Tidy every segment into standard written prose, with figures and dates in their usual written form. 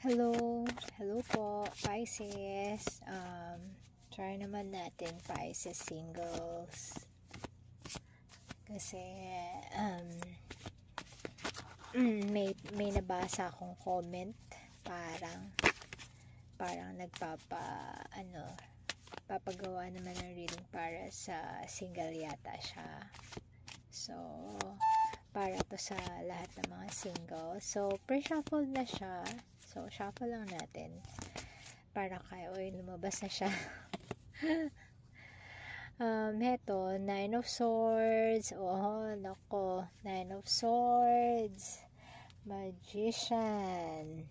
Hello, hello po, Pisces. Try naman natin Pisces singles. Kasi may nabasa akong comment, parang papagawa naman ng reading para sa single yata siya. So, para to sa lahat ng mga single. So, pre-shuffle na siya. So, shuffle lang natin. Para lumabas na siya. Heto, Nine of Swords. Oh, nako. Nine of Swords. Magician.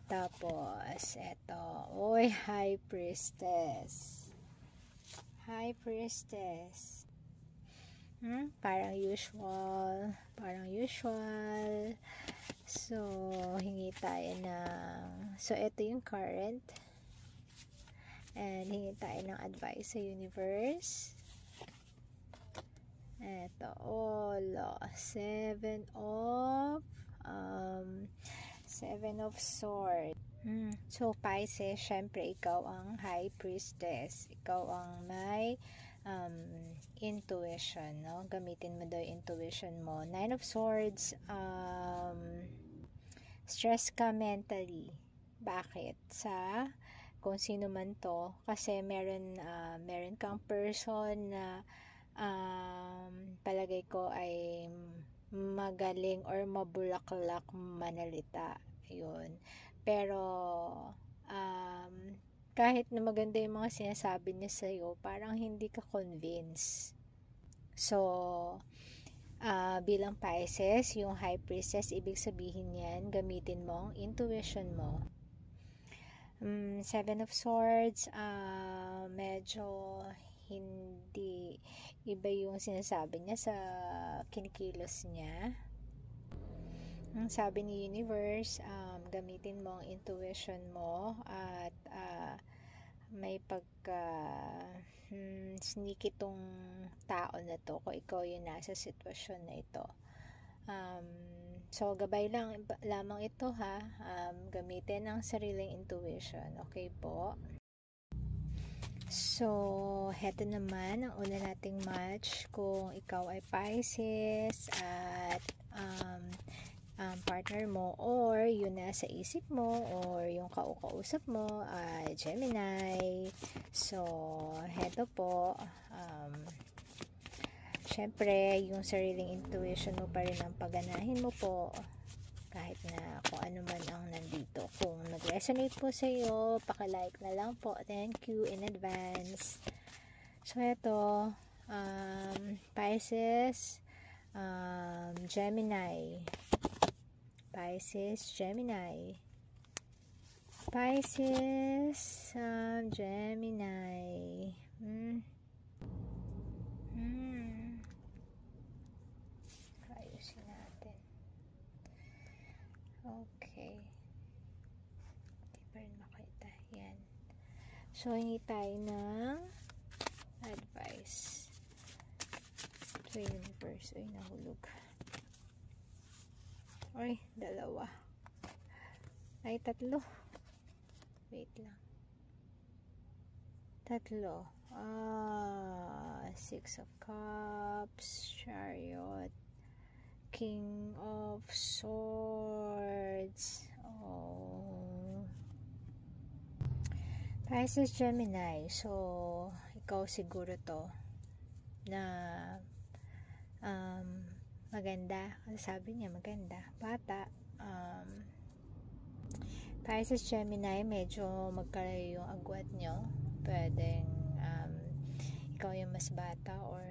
Tapos, eto. Oy, High Priestess. High Priestess. Parang usual. So, hingi tayo ng... So, ito yung current. And, hingi tayo ng advice sa universe. Ito, Seven of Swords. So, Pisces, syempre, ikaw ang High Priestess. Ikaw ang may intuition, no? Gamitin mo daw yung intuition mo. Nine of Swords, stress ka mentally. Bakit? Kung sino man to, kasi meron kang person na palagay ko ay magaling or mabulaklak manalita. Yun. Pero kahit na maganda yung mga sinasabi niya sa'yo, parang hindi ka convinced. So, bilang Pisces, yung High Priestess, ibig sabihin yan, gamitin mo ang intuition mo. Seven of Swords, medyo hindi iba yung sinasabi niya sa kinikilos niya. Ang sabi ni universe, gamitin mo ang intuition mo at may sneaky tong tao na to kung ikaw yung nasa sitwasyon na ito. So, gabay lamang ito ha. Gamitin ang sariling intuition. Okay po? So, heto naman ang una nating match kung ikaw ay Pisces at partner mo or yun nasa isip mo or yung kausap mo ay Gemini. So, heto po, syempre yung sariling intuition mo pa rin ang pagganahin mo po kahit na kung ano man ang nandito. Kung nag-resonate po sa iyo, paki-like na lang po. Thank you in advance. So, heto, Pisces, Gemini. Pisces, Gemini. Pisces, Gemini. Ayusin natin. Okay. Hindi pa rin makita. Yan. So, hingi tayo ng advice. So, universe. Ay, nahulog. Ay, dalawa. Ay, tatlo. Wait lang. Tatlo. Six of Cups, Chariot, King of Swords. Oh. Pisces, Gemini. So, ikaw siguro to na maganda. Sabi niya maganda. Bata. Pisces, Gemini, medyo magkalayo yung agwat nyo. Pwedeng ikaw yung mas bata or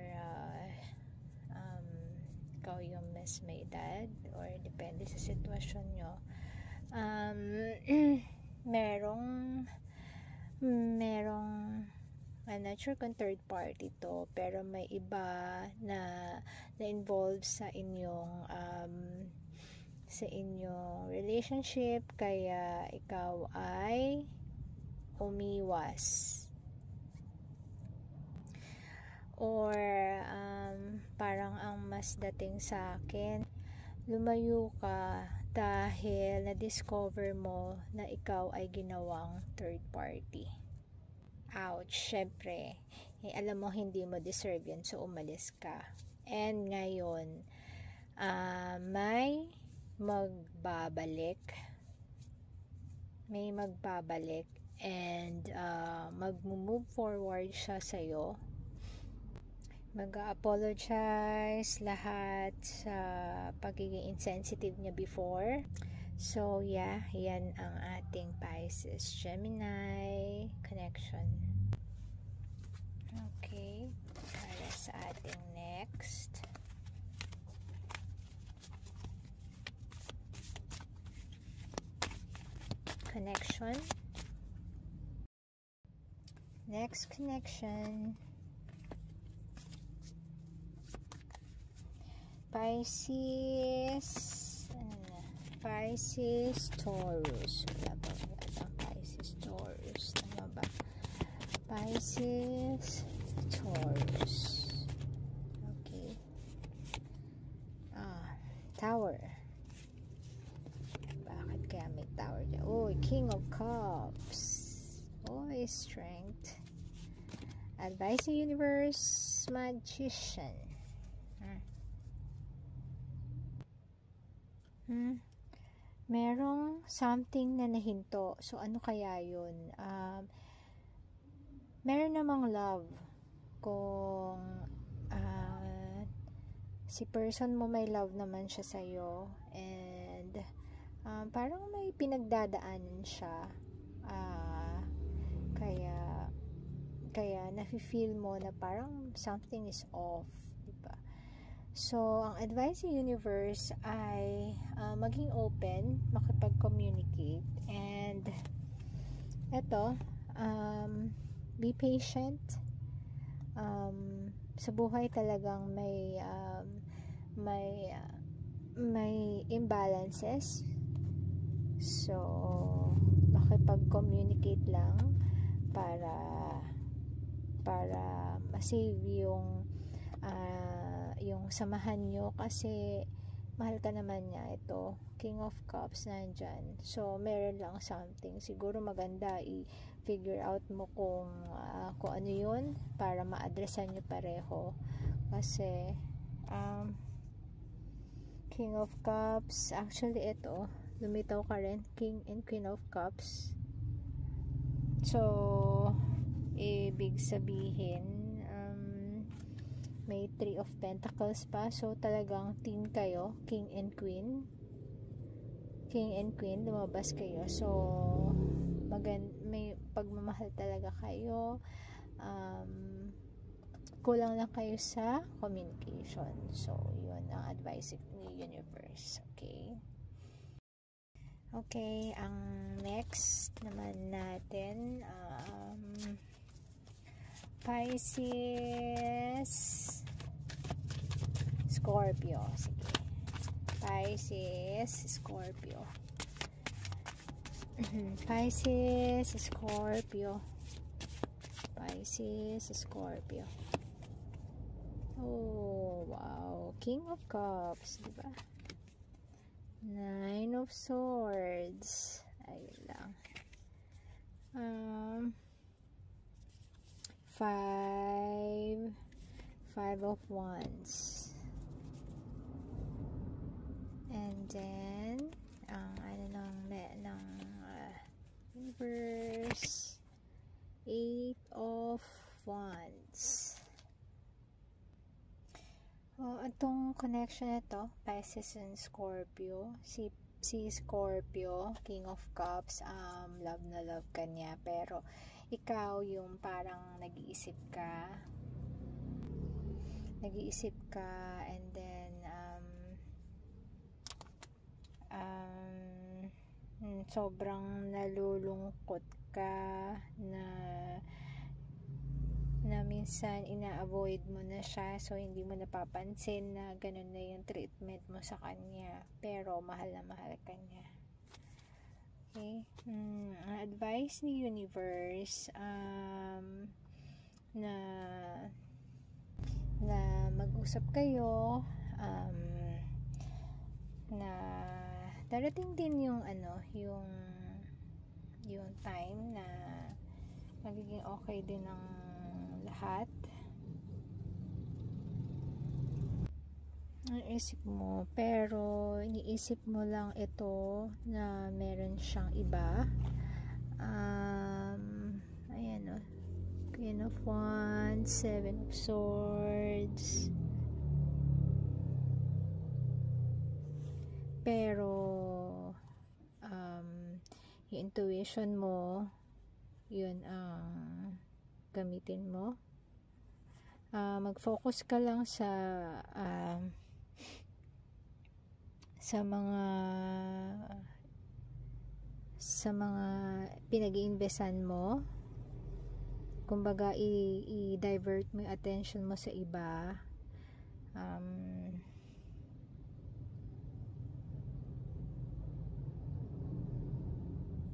ikaw yung mas may edad or depende sa sitwasyon nyo. Merong I'm not sure kung third party to, pero may iba na involved sa inyong relationship, kaya ikaw ay umiwas. Or parang ang mas dating sa akin, lumayo ka dahil na-discover mo na ikaw ay ginawang third party. Ouch, syempre, alam mo hindi mo deserve yun, so umalis ka. And ngayon, may magbabalik and mag-move forward siya sa'yo, mag-apologize lahat sa pagiging insensitive niya before. So yeah, yan ang ating Pisces Gemini connection. Okay, para sa ating next connection. Next connection, Pisces, Taurus. Wala ba Pisces, Taurus? Tama ba? Pisces, Taurus. Okay. Tower. Bakit kaya may tower dyan? Oh, King of Cups. Oh, strength. Advice Universe, Magician. Merong something na nahinto. So, ano kaya yun? Meron namang love. Kung si person mo may love naman siya sa'yo. And parang may pinagdadaanan siya. Kaya nafe-feel mo na parang something is off. So, ang advice ng universe ay maging open, makipag-communicate, and eto, be patient. Sa buhay talagang may imbalances. So, makipag-communicate lang para ma-save yung samahan nyo, kasi mahal ka naman niya. Ito, King of Cups nandyan. So, meron lang something. Siguro maganda i-figure out mo kung ano yun para ma-addressan nyo pareho. Kasi, King of Cups, actually ito, lumitaw ka rin, King and Queen of Cups. So, ibig sabihin, may 3 of Pentacles pa. So, talagang team kayo. King and Queen, lumabas kayo. So, may pagmamahal talaga kayo. Kulang lang kayo sa communication. So, yun ang advice ni universe. Okay, ang next naman natin, Pisces, Scorpio. Sige. Pisces, Scorpio. Pisces, Scorpio. Pisces, Scorpio. Oh, wow. King of Cups, diba? 9 of Swords. Ayun lang. 5 of Wands, and then ng reverse, 8 of Wands. Itong connection na to, Pisces and Scorpio, si Scorpio, King of Cups, love na love ka niya, pero ikaw yung parang nag-iisip ka, and then sobrang nalulungkot ka na minsan ina-avoid mo na siya, so hindi mo napapansin na ganun na yung treatment mo sa kanya, pero mahal na mahal ka niya. Okay, advice ni universe, na mag-usap kayo, na darating din yung yung time na magiging okay din ang lahat. Ang isip mo, pero iniisip mo lang ito na meron siyang iba. Ayan o, Queen of Wands, Seven of Swords, pero yung intuition mo, yun ang gamitin mo. Mag-focus ka lang sa mga pinag-iinvesan mo. Kumbaga i-divert mo yung attention mo sa iba.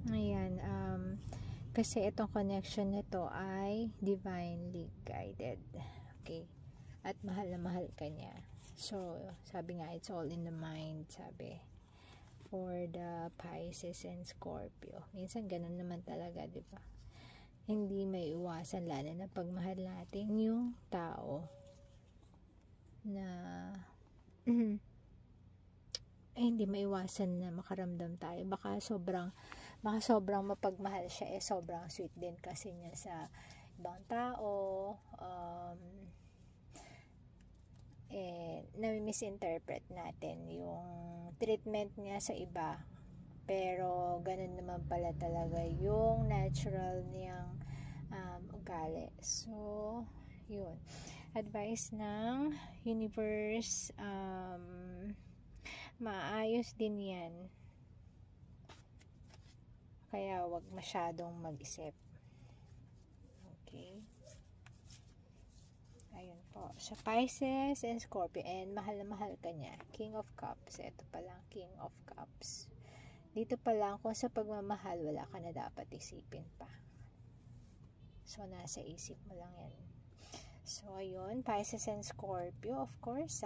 Ayan, kasi itong connection nito ay divinely guided. Okay? At mahal na mahal ka niya. So, sabi nga, it's all in the mind, sabi. For the Pisces and Scorpio. Minsan, ganun naman talaga, di ba? Hindi may iwasan, lalo na pagmahal natin yung tao na hindi maiwasan na makaramdam tayo. Baka sobrang mapagmahal siya, sobrang sweet din kasi niya sa ibang tao. Nami-misinterpret natin yung treatment niya sa iba, pero ganun naman pala talaga yung natural niyang ugali. So yun, advice ng universe, maayos din yan, kaya wag masyadong mag-isip. Okay, ayun po, sa Pisces and Scorpio, and mahal na mahal ka niya, King of Cups. Ito pa lang, King of Cups. Dito pa lang, kung sa pagmamahal, wala ka na dapat isipin pa. So, nasa isip mo lang yan. So, ayun, Pisces and Scorpio, of course,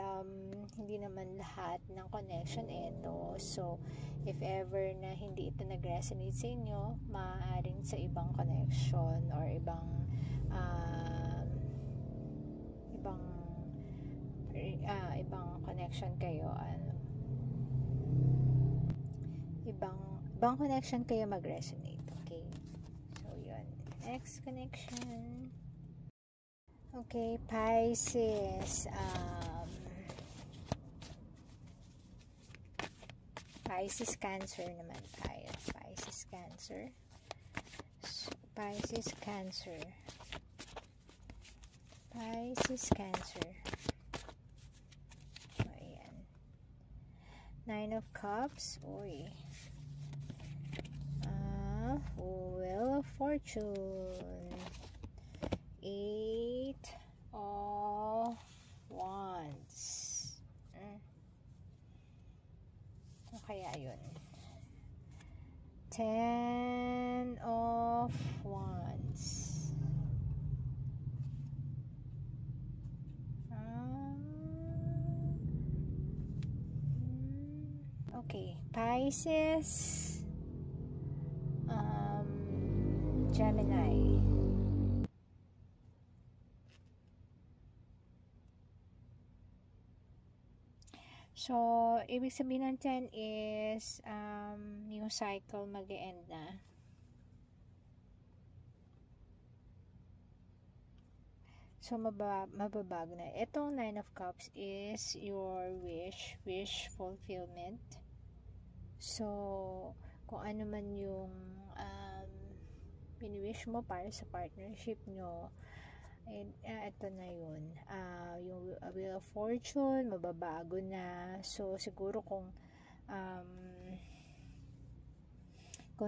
hindi naman lahat ng connection ito. So, if ever na hindi ito nag-resonate sa inyo, maaaring sa ibang connection or ibang connection kayo, ibang connection kayo mag-resonate. Okay? So, yun. Next connection. Okay, Pisces. Pisces Cancer naman tayo. Pisces Cancer. So, Pisces Cancer. Pisces Cancer. Ayan. Nine of Cups. Uy. Wheel of Fortune. Eight of Wands. So, kaya yun. Ten of Wands. Okay, Pisces, Gemini. So, ibig sabihin ng 10 is yung cycle mag-e-end na. So, mababago na. Itong 9 of Cups is your wish fulfillment. So, kung ano man yung pini-wish mo para sa partnership nyo, ito na yun. Yung Wheel of Fortune, mababago na. So, siguro kung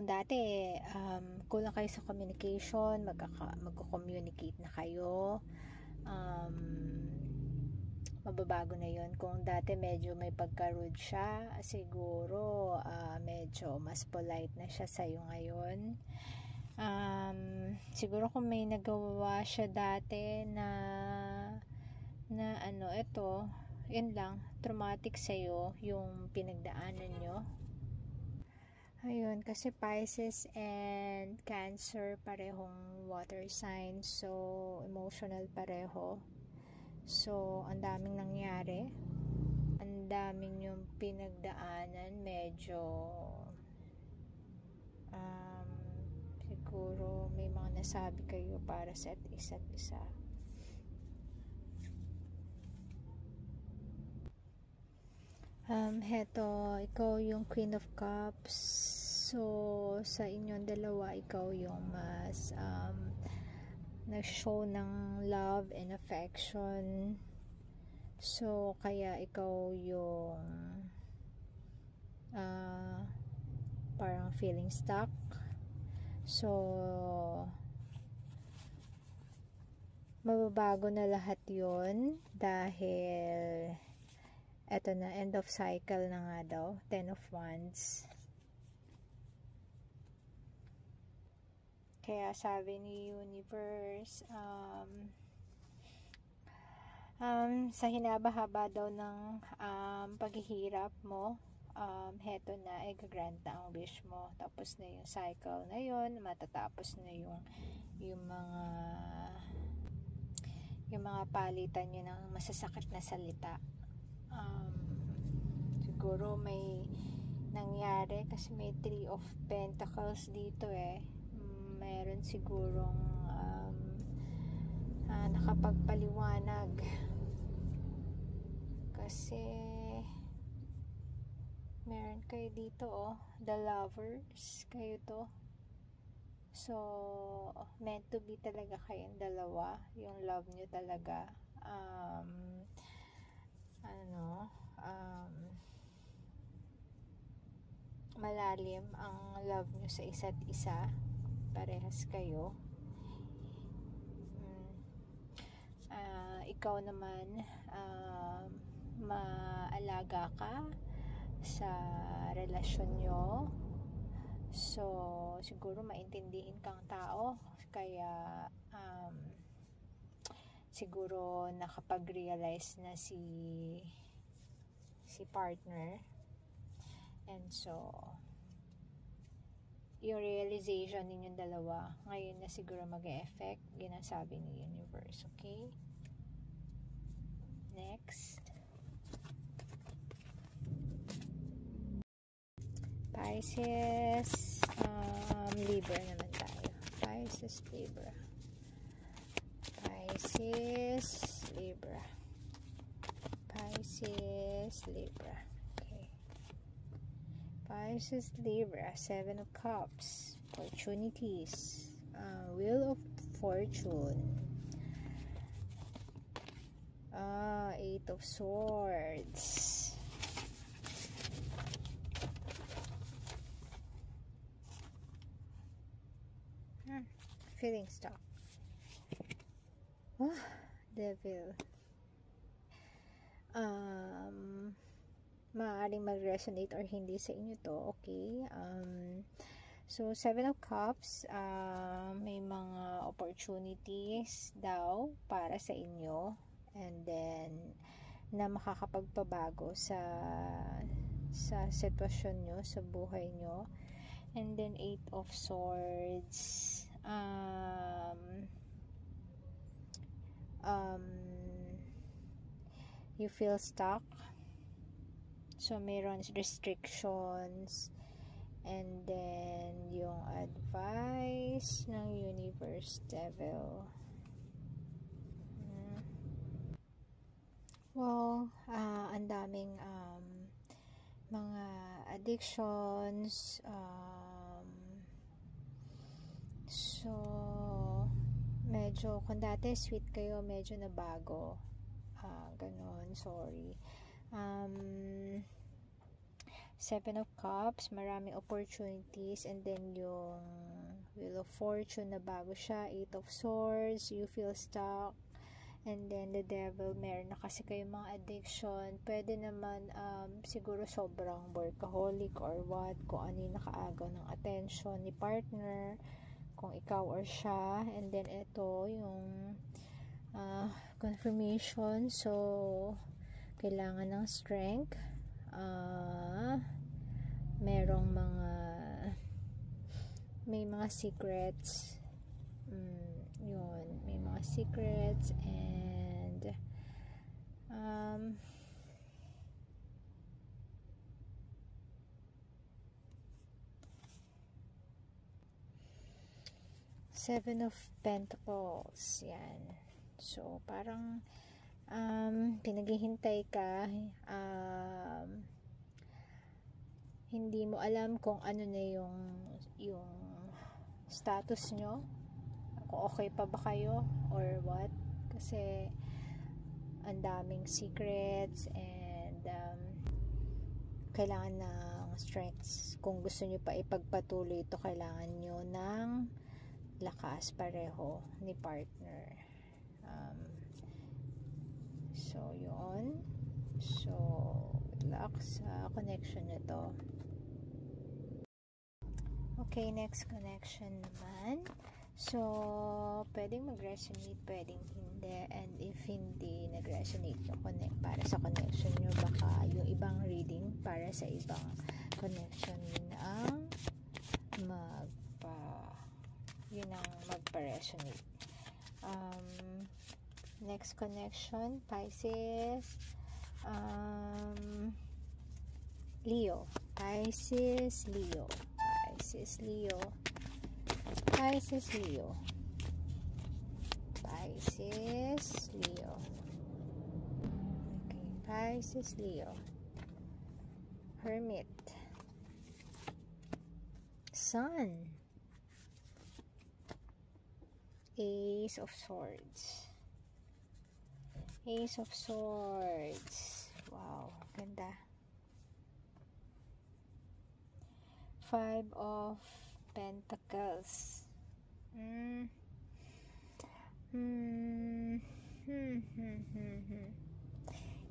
dati kulang kayo sa communication, magko-communicate na kayo, mababago na yun. Kung dati medyo may pagka-rude siya, siguro medyo mas polite na siya sa'yo ngayon. Siguro kung may nagawa siya dati na yun lang, traumatic sa'yo yung pinagdaanan nyo. Ayun, kasi Pisces and Cancer parehong water signs, so emotional pareho. So, ang daming nangyari, ang daming yung pinagdaanan, medyo siguro may mga nasabi kayo para sa isa't isa. Heto, ikaw yung Queen of Cups. So, sa inyong dalawa, ikaw yung mas nag-show ng love and affection. So, kaya ikaw yung parang feeling stuck. So, mababago na lahat yun dahil eto na, end of cycle na nga daw, 10 of Wands. Kaya sabi ni Universe, sa hinaba-haba daw ng paghihirap mo, heto na, gagrant na ang wish mo. Tapos na yung cycle na yun, matatapos na yung mga palitan nyo ng masasakit na salita. Siguro may nangyari kasi may 3 of Pentacles dito meron sigurong nakapagpaliwanag kasi meron kayo dito the Lovers, kayo to. So, meant to be talaga kayong dalawa, yung love nyo talaga malalim ang love nyo sa isa't isa, parehas kayo. Ikaw naman, maalaga ka sa relasyon nyo, so siguro maintindihin kang tao, kaya siguro nakapag-realize na si partner. And so, yung realization ninyong dalawa, ngayon na siguro mag-e-effect, ginasabi ni Universe, okay? Next. Pisces, Libra naman tayo. Pisces, Libra. Pisces, Libra. Pisces, Libra. Pisces, Libra, 7 of Cups, opportunities, Wheel of Fortune, 8 of Swords, feeling stuck, Devil. Maaaring mag-resonate or hindi sa inyo to, okay? So, 7 of Cups, may mga opportunities daw para sa inyo, and then na makakapagpabago sa sitwasyon nyo, sa buhay nyo. And then 8 of Swords, you feel stuck. So, mayroon restrictions, and then yung advice ng Universe, Devil. Well, ang daming mga addictions, so medyo, kung dati sweet kayo, medyo nabago, ganon, sorry. 7 of Cups, maraming opportunities, and then yung Wheel of Fortune na bago siya, 8 of Swords, you feel stuck, and then the Devil, meron na kasi kayong mga addiction, pwede naman siguro sobrang workaholic or what, kung ano yung nakaagaw ng attention ni partner, kung ikaw or siya. And then ito yung confirmation, so kailangan ng strength, merong may mga secrets, yun, may mga secrets, and Seven of Pentacles, yan. So parang pinaghihintay ka, hindi mo alam kung ano na yung status nyo, kung okay pa ba kayo or what, kasi ang daming secrets, and kailangan ng strengths. Kung gusto nyo pa ipagpatuloy ito, kailangan nyo ng lakas pareho ni partner. So yun, so good luck sa connection nito. Okay, next connection naman. So pwedeng mag-resonate, pwedeng hindi, and if hindi nag-resonate yung para sa connection nyo, baka yung ibang reading para sa ibang connection yun ang magpa-resonate. Next connection, Pisces, Leo. Pisces, Leo. Pisces, Leo. Pisces, Leo. Pisces, Leo. Okay, Pisces, Leo. Hermit. Sun. Ace of Swords. Ace of Swords. Wow, ganda. Five of Pentacles.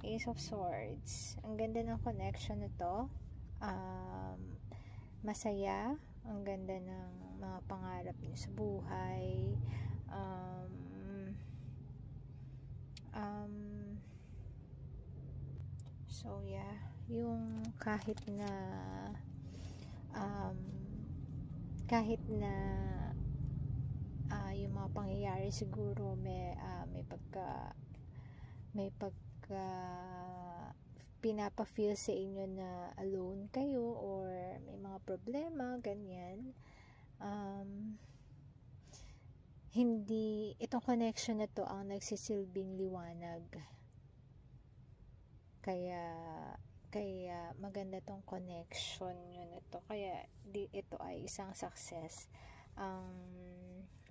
Ace of Swords. Ang ganda ng connection nito. Masaya. Ang ganda ng mga pangarap niyo sa buhay. So yeah, yung kahit na yung mga pangyayari siguro may pagka pinapa-feel sa inyo na alone kayo or may mga problema, ganyan. Hindi, itong connection na to ang nagsisilbing liwanag. Kaya maganda tong connection nyo na to. Kaya ito ay isang success.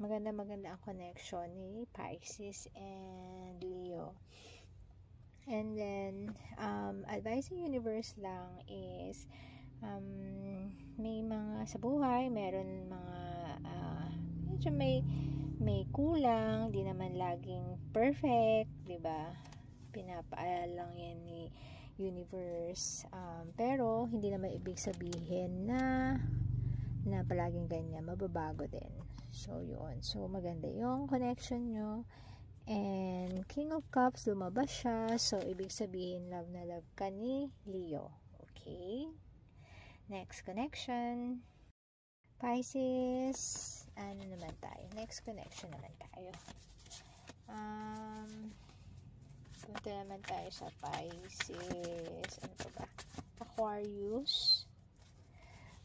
Maganda ang connection ni Pisces and Leo. And then advice ng universe lang is may mga sa buhay, meron mga medyo may kulang, di naman laging perfect, di ba? Pinapaalala lang yan ni universe, pero hindi naman ibig sabihin na palaging ganyan, mababago din. So yun, so maganda yung connection nyo, and King of Cups lumabas siya, so ibig sabihin love na love ka ni Leo. Okay, next connection, Pisces. Ano naman tayo, next connection naman tayo. Punta naman tayo sa Pisces. Ano pa ba? Aquarius.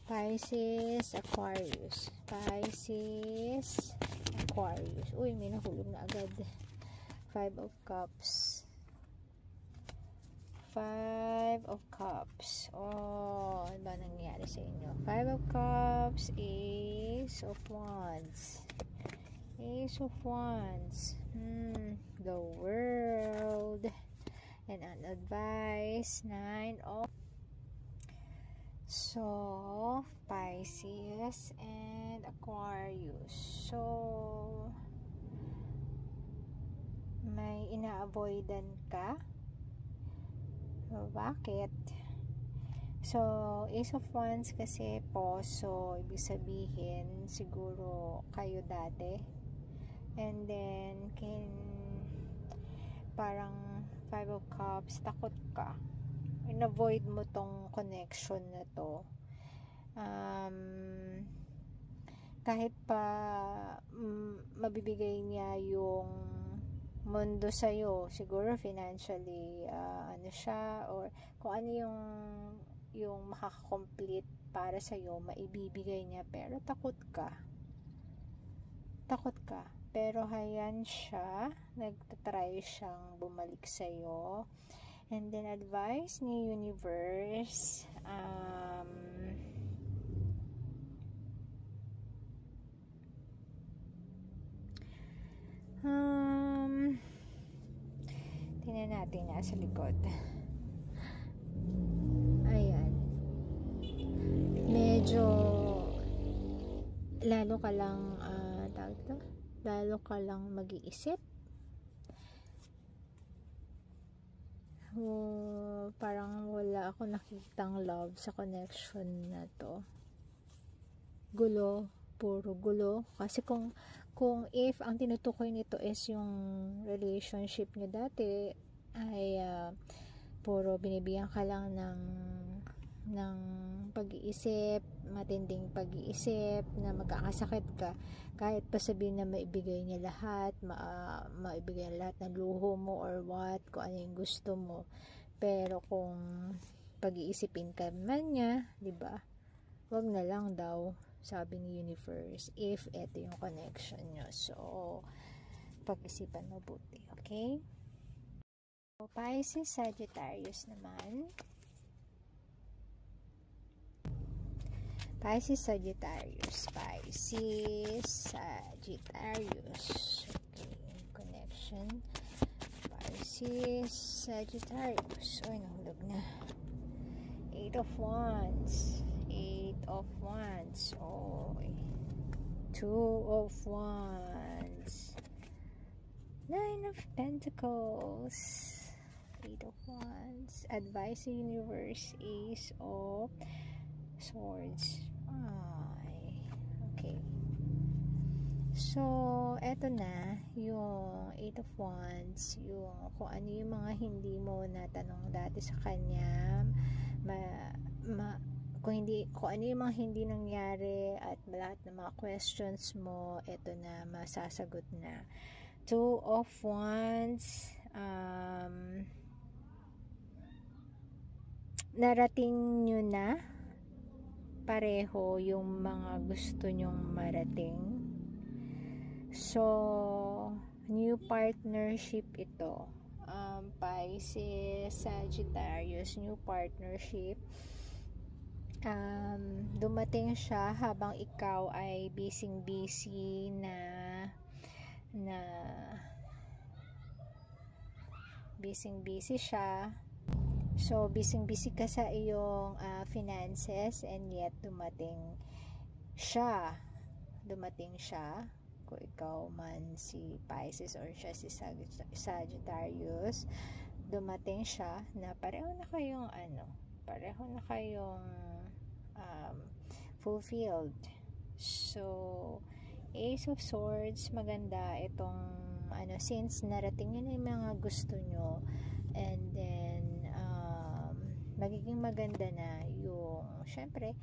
Pisces, Aquarius. Pisces, Aquarius. Uy, may nahulog na agad. Five of Cups. Five of Cups. Oh, ano ba nangyari sa inyo? Five of Cups. Ace of Wands. Ace of Wands. The World. And an advice. Nine of. So, Pisces and Aquarius. So, may ina-avoidan ka? Bakit? So, Ace of Wands kasi po, so ibig sabihin siguro kayo dati, and then parang Five of Cups, takot ka. In-avoid mo tong connection na to. Kahit pa mabibigay niya yung mundo sa'yo, siguro financially, ano siya, or kung ano yung makaka-complete para sa'yo, maibibigay niya, pero takot ka. Pero hayan siya, nagtatry siyang bumalik sa'yo. And then advice ni universe, tingnan natin nasa likod. Ayan, medyo lalo ka lang mag-iisip. Parang wala ako nakitang love sa connection na to. Puro gulo. Kasi kung if ang tinutukoy nito is yung relationship nyo dati, ay puro binibigyan ka lang ng pag-iisip, matinding pag-iisip, na magkakasakit ka, kahit pa sabihin na maibigay niya lahat, maibigay lahat ng luho mo or what, kung ano yung gusto mo. Pero kung pag-iisipin ka man niya, diba, wag na lang daw, sabi ni universe, if eto yung connection nyo. So, pag-isipan mabuti, okay? So, Pisces, Sagittarius naman. Pisces, Sagittarius. Okay, connection. Pisces, Sagittarius. Oy, nahulog na. Eight of Wands. Oy. Two of Wands. Nine of Pentacles. Eight of Wands. Advice universe. Ace of Swords. Okay. So, eto na yung Eight of Wands, yung kung ano yung mga hindi mo natanong dati sa kanya, kung ano yung mga hindi nangyari, at lahat ng mga questions mo, eto na, masasagot na. Two of Wands, narating nyo na pareho yung mga gusto nyong marating. So, new partnership ito. Pisces, Sagittarius, new partnership. Dumating siya habang ikaw ay busy siya. So, busy ka sa iyong finances, and yet dumating siya. Kung ikaw man si Pisces or siya si Sagittarius, dumating siya na pareho na kayong fulfilled. So, Ace of Swords, maganda itong since narating nyo na yung mga gusto nyo, and then magiging maganda na yung, syempre,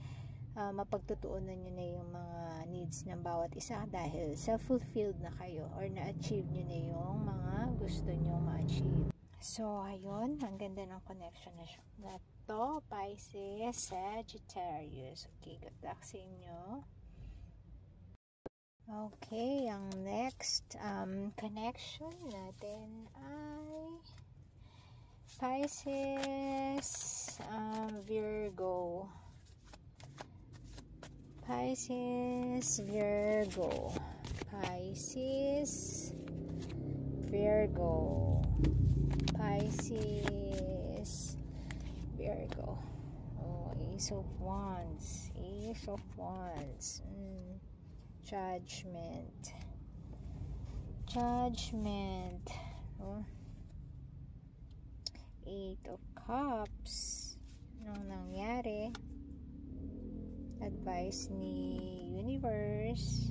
mapagtutuunan nyo na yung mga needs ng bawat isa, dahil self-fulfilled na kayo, or na-achieve nyo na yung mga gusto nyo ma-achieve. So, ayun, ang ganda ng connection na to, Pisces, Sagittarius. Okay, good luck sa inyo. Okay, ang next connection natin ay Pisces, Virgo. Pisces, Virgo. Oh, Ace of Wands. Judgment. Oh. Eight of Cups. Anong nangyari? Advice ni universe.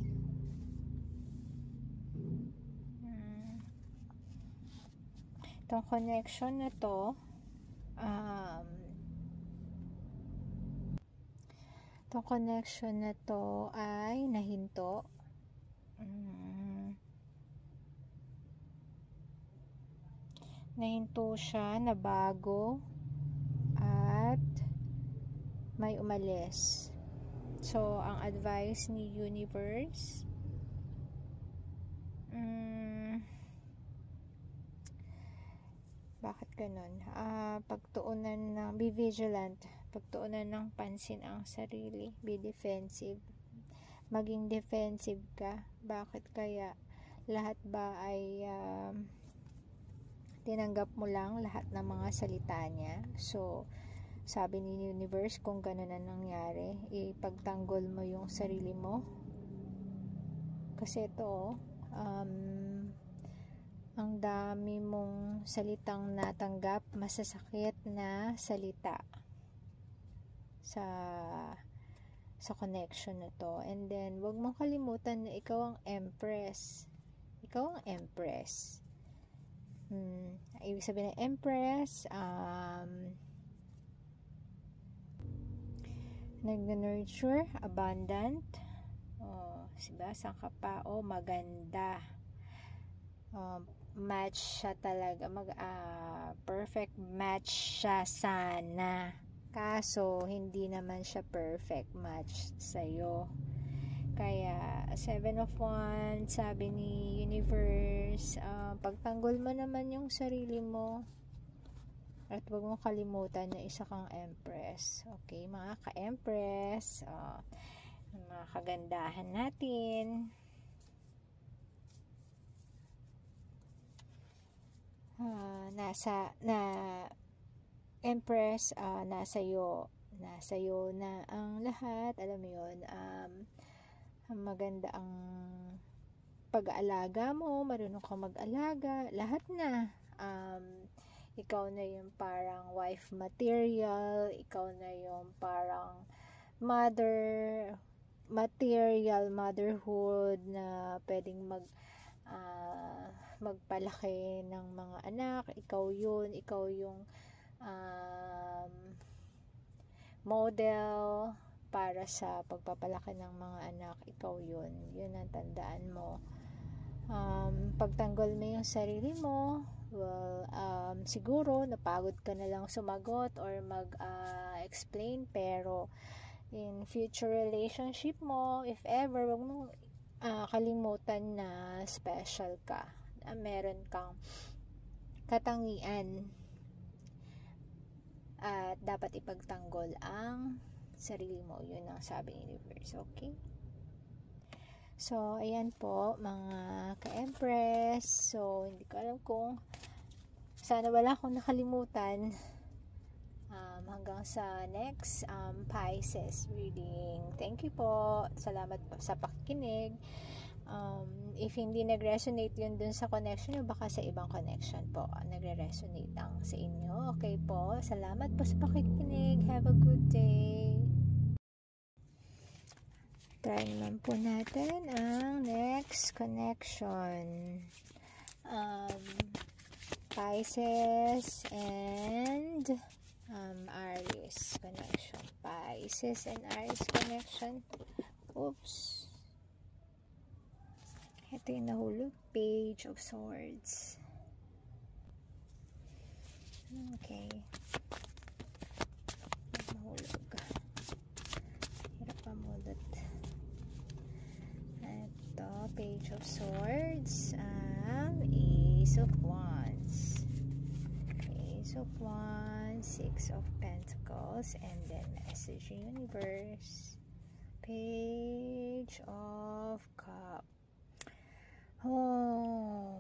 Itong connection na to, ay nahinto. Nahinto siya, nabago, at may umalis. So, ang advice ni universe, bakit ganun? Pagtuunan ng, be vigilant, pagtuunan ng pansin ang sarili, be defensive, maging defensive ka. Bakit kaya? Lahat ba ay tinanggap mo lang lahat ng mga salita niya? So, sabi ni universe, kung gano'n na nangyari, ipagtanggol mo yung sarili mo. Kasi ito, ang dami mong salitang natanggap, masasakit na salita sa connection na to. And then, wag mong kalimutan na ikaw ang empress. Ikaw ang empress. Ibig sabihin ng empress, nag-nurture, abundant, diba? Saan ka pa? Maganda. Match siya talaga. Perfect match siya sana. Kaso, hindi naman siya perfect match sa'yo. Kaya, 7 of Wands, sabi ni universe, pagtanggol mo naman yung sarili mo. At huwag mong kalimutan na isa kang empress. Okay, mga ka-empress, mga kagandahan natin. Empress, nasa iyo na ang lahat. Alam mo yun, maganda ang pag-aalaga mo, marunong ka mag-alaga, lahat na. Ikaw na yung parang wife material, ikaw na yung parang mother material, motherhood na pwedeng magpalaki ng mga anak. Ikaw yung model para sa pagpapalaki ng mga anak. Ikaw yun ang tandaan mo. Pagtanggol mo yung sarili mo, siguro napagod ka na lang sumagot or mag-explain, pero in future relationship mo, if ever, wag mo kalimutan na special ka, meron kang katangian at dapat ipagtanggol ang sarili mo. Yun ang sabi ni universe. Okay? So, ayan po mga ka-empress. So, hindi ko alam kung sana wala akong nakalimutan. Hanggang sa next Pisces reading. Thank you po. Salamat po sa pakikinig. If hindi nag-resonate yun dun sa connection nyo, baka sa ibang connection po nagre-resonate ang sa inyo. Okay po. Salamat po sa pakikinig. Have a good day. Try naman po natin ang next connection. Pisces and Aries connection. Pisces and Aries connection. Oops. Ito yung nahulog. Page of Swords. Okay. Nahulog. Hirap pa mulot. Ito, Page of Swords. Ace of Wands. Ace of Wands. Six of Pentacles. And then Message Universe. Page of Cups.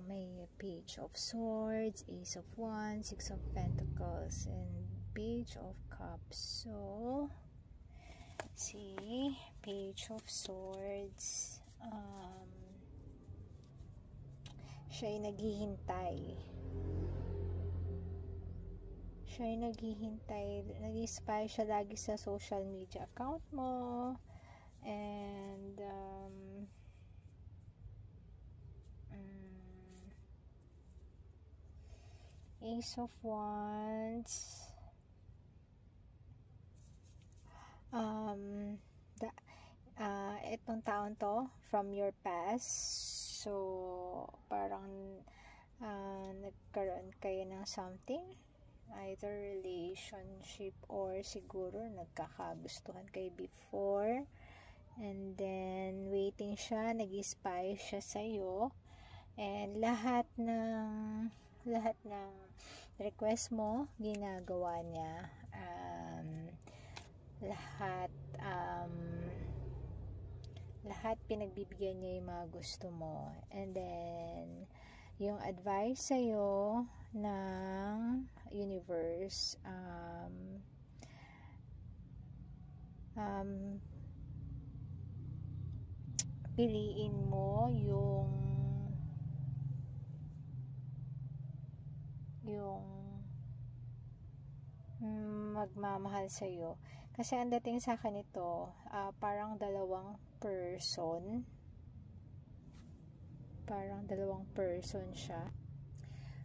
May Page of Swords, Ace of Wands, Six of Pentacles, and Page of Cups. So, see, Page of Swords, siya'y naghihintay. Nag-spy siya lagi sa social media account mo, and Ace of Wands. Itong taon to from your past. So, parang nagkaroon kayo ng something, either relationship or siguro nagkakagustuhan kayo before, and then waiting siya, nag-spy siya sa'yo, and lahat ng request mo ginagawa niya, lahat pinagbibigyan niya yung mga gusto mo. And then yung advice sa'yo ng universe, piliin mo yung magmamahal sa'yo. Kasi ang dating sa akin ito, parang dalawang person siya.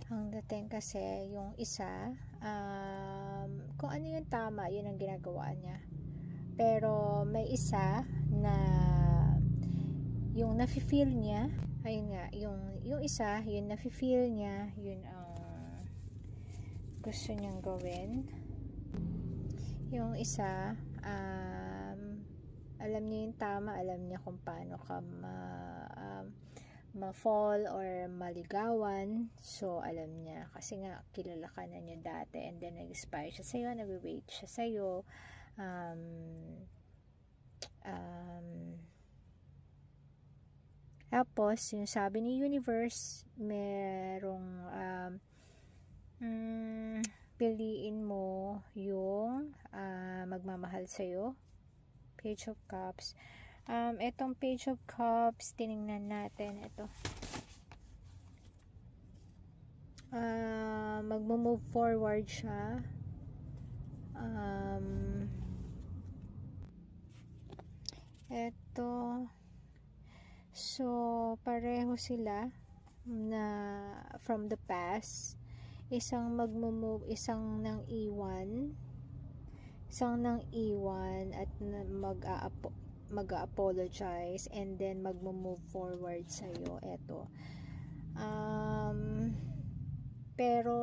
Ang dating kasi yung isa, kung ano yung tama, yun ang ginagawa niya. Pero may isa na yung nafe-feel niya, ayun nga, yung isa, yung nafe-feel niya, yun ang gusto niyang gawin. Yung isa, alam niya yung tama, alam niya kung paano ka ma-fall or maligawan. So, alam niya. Kasi nga, kilala ka na niya dati. And then, nag-expire siya sa'yo, nag-wait siya sa'yo. Tapos, yung sabi ni universe, merong piliin mo yung magmamahal sa'yo. Page of Cups. Itong Page of Cups, tiningnan natin. Ito. Magmo-move forward siya. Ito. So, pareho sila na from the past. Isang magmo-move, isang nang iwan at mag-a-apologize, and then magmo-move forward sa'yo. Eto. Pero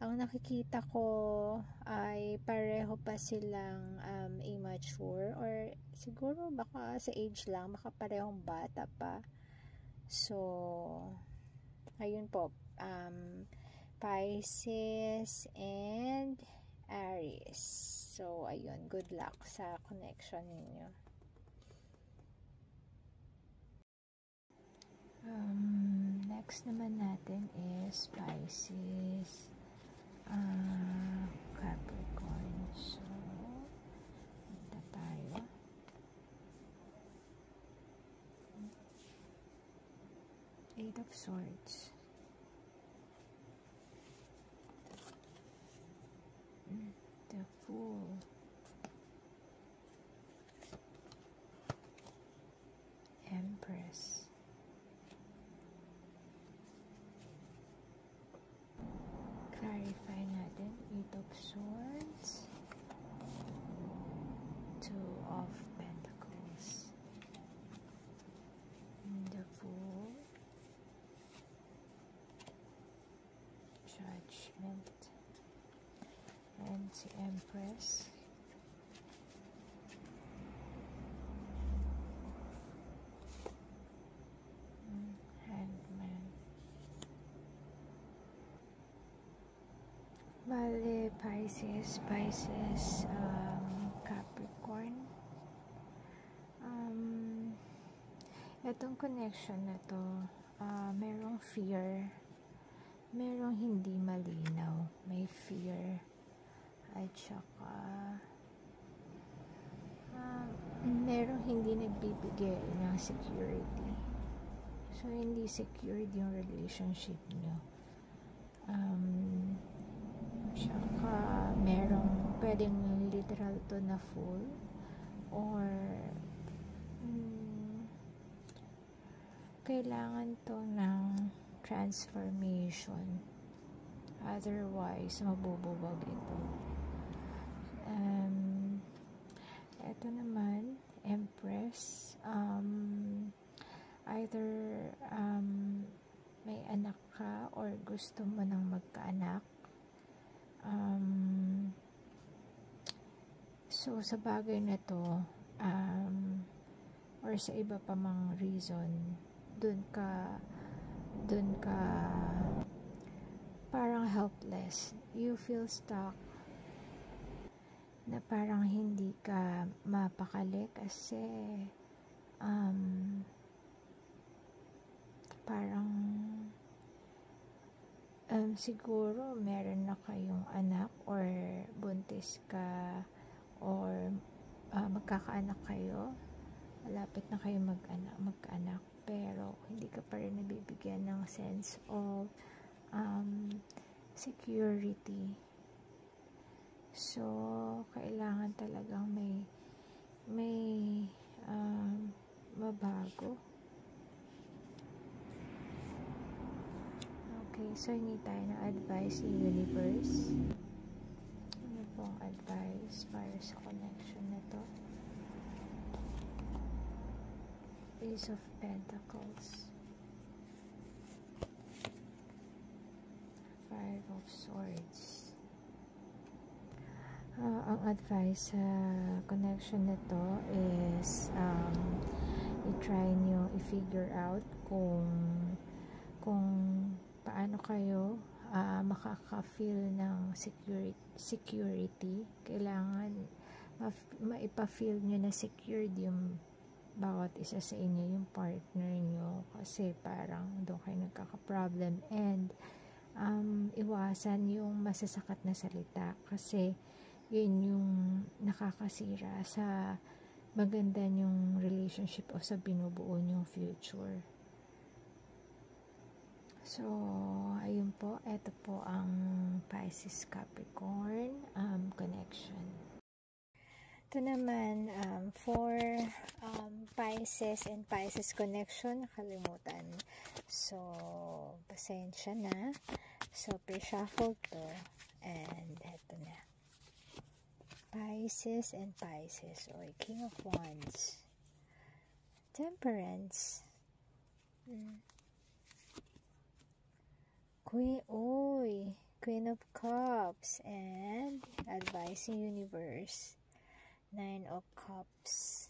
ang nakikita ko ay pareho pa silang immature, or siguro baka sa age lang, baka parehong bata pa. So, ayun po. Pisces and Aries. So, ayun. Good luck sa connection ninyo. Next naman natin is Pisces, Capricorn. So, punta tayo. Eight of Swords. The Fool. Empress. Clarify natin. Eight of Swords. Two of Pentacles. The Fool. Judgment. And si Empress. Hangman. Bale, Pisces, Capricorn. Itong connection na to, merong fear, merong hindi malinaw, may fear, at saka merong hindi nagbibigay ng security. So, hindi secured yung relationship nyo. Tsaka merong pwedeng literal to na full, or kailangan to ng transformation. Otherwise, mabubuwag ito. Ito naman, Empress. Either may anak ka or gusto mo nang magkaanak. So, sa bagay na to, or sa iba pa mang reason, dun ka parang helpless. You feel stuck na parang hindi ka mapakali kasi parang siguro meron na kayong anak or buntis ka or magkakaanak kayo, malapit na kayo magkaanak, pero hindi ka pa rin nabibigyan ng sense of security. So, kailangan talagang may mabago. Okay, so hindi tayo ng advice ni Universe. Ano pong advice para sa connection na to? Ace of Pentacles, Five of Swords. Ang advice sa connection na to is i-try nyo i-figure out kung paano kayo makaka-feel ng security. Kailangan maipa-feel nyo na secured yung bawat isa sa inyo, yung partner nyo, kasi parang doon kayo nagkaka-problem. And iwasan yung masasakat na salita kasi yun yung nakakasira sa maganda yung relationship o sa binubuo yung future. So, ayun po, ito po ang Pisces Capricorn connection. Ito naman for Pisces and Pisces connection, nakalimutan. So, pasensya na. So, pre-shuffle to. And ito na. Pisces and Pisces, or King of Wands, Temperance, Queen of Cups, and Advising Universe, Nine of Cups.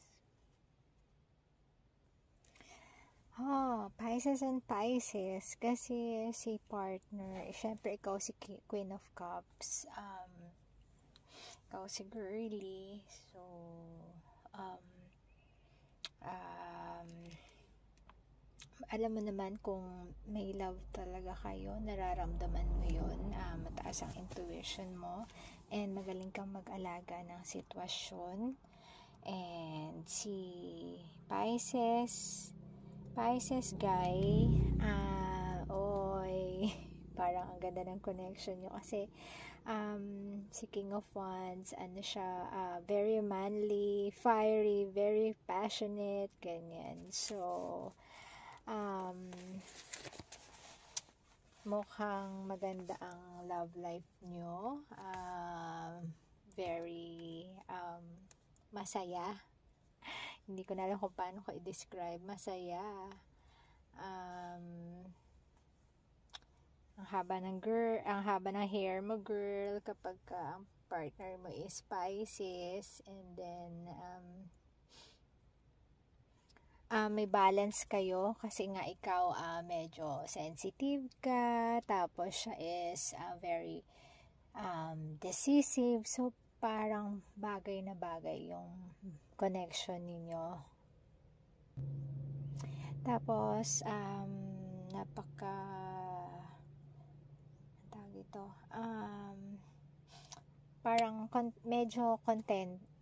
Pisces and Pisces, kasi si partner, syempre ikaw si Queen of Cups, ikaw si girly, so alam mo naman kung may love talaga kayo, nararamdaman mo yun, mataas ang intuition mo, and magaling kang mag-alaga ng sitwasyon. And si Pisces guy, parang ang ganda ng connection nyo kasi si King of Wands, ano siya, very manly, fiery, very passionate, ganyan. So, mukhang maganda ang love life nyo. Very masaya. Hindi ko na alam kung paano ko i-describe. Masaya. Ang haba ng hair mo, girl, kapag ang partner mo is Pisces. And then may balance kayo kasi nga ikaw medyo sensitive ka, tapos siya is very decisive. So parang bagay na bagay yung connection ninyo. Tapos parang medyo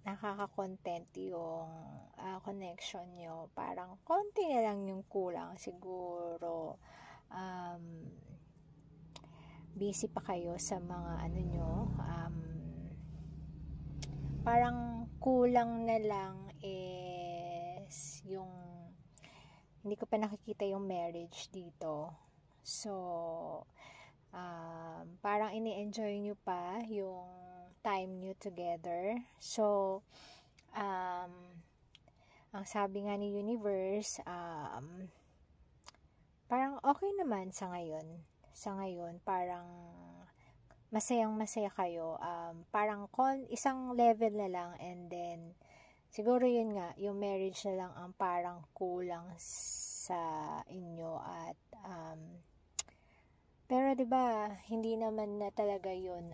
nakaka-content yung connection nyo. Parang konti na lang yung kulang siguro. Busy pa kayo sa mga ano nyo. Parang kulang na lang is yung hindi ko pa nakikita yung marriage dito. So, parang ini-enjoy nyo pa yung time nyo together. So, ang sabi nga ni Universe, parang okay naman sa ngayon. Sa ngayon, parang masayang-masaya kayo. Parang isang level na lang, and then siguro yun nga, yung marriage na lang ang parang kulang sa inyo. At pero 'di ba, hindi naman talaga yun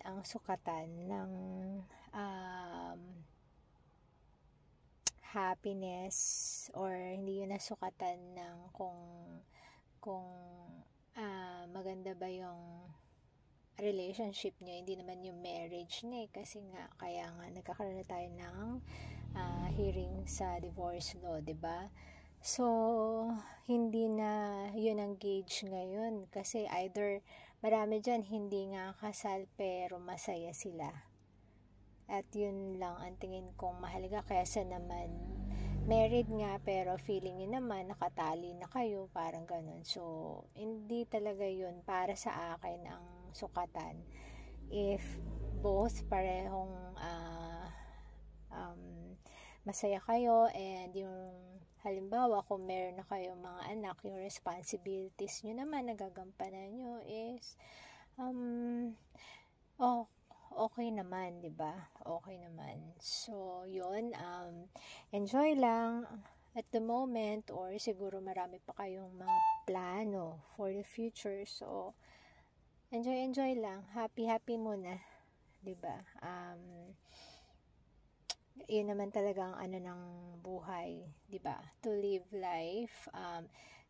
ang sukatan ng happiness, or hindi yun nasukatan ng kung maganda ba yung relationship nyo. Hindi naman yung marriage na kasi nga, kaya nga nagkakaroon na tayo ng hearing sa divorce law, 'di ba? So, hindi na yun ang gauge ngayon, kasi either marami dyan hindi nga kasal pero masaya sila. At yun lang ang tingin kong mahalaga, kaysa naman married nga pero feeling nyo naman nakatali na kayo, parang ganun. So, hindi talaga yun para sa akin ang sukatan. If both parehong masaya kayo, and yung halimbawa kung meron na kayong mga anak, yung responsibilities nyo naman nagagampanan nyo is okay naman, 'di ba? Okay naman. So, 'yun, enjoy lang at the moment, or siguro marami pa kayong mga plano for the future. So, enjoy lang. Happy muna, 'di ba? Yun naman talaga ang ng buhay, 'di ba? To live life.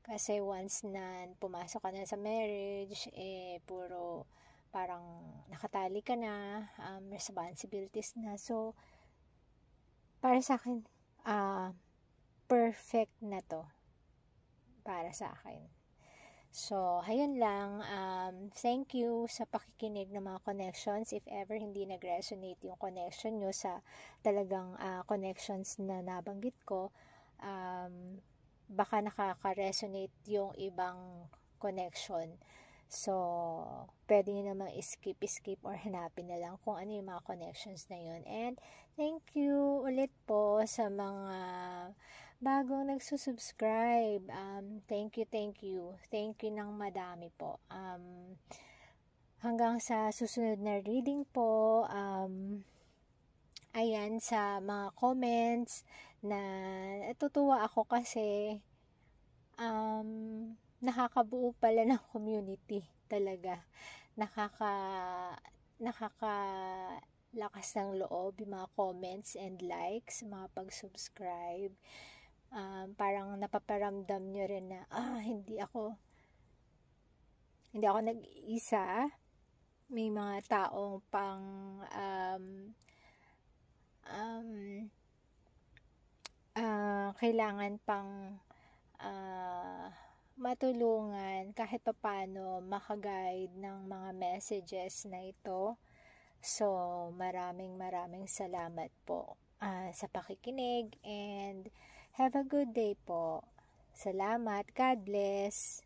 Kasi once na pumasok ka na sa marriage, puro parang nakatali ka na, responsibilities na. So, para sa akin, perfect na to. Para sa akin. So, ayun lang. Thank you sa pakikinig ng mga connections. If ever hindi nag-resonate yung connection nyo sa talagang connections na nabanggit ko, baka nakaka-resonate yung ibang connection. So, pwede nyo namang skip or hanapin na lang kung ano yung mga connections na yun. And thank you ulit po sa mga bagong nagsusubscribe. Thank you. Thank you ng madami po. Hanggang sa susunod na reading po, ayan, sa mga comments na natutuwa ako kasi nakakabuo pala ng community talaga. Nakakalakas ng loob yung mga comments and likes, mga pag-subscribe. Parang napaparamdam nyo rin na hindi ako nag-iisa. May mga taong pang kailangan pang matulungan kahit papaano makaguide ng mga messages na ito. So, maraming salamat po sa pakikinig, and have a good day po. Salamat. God bless.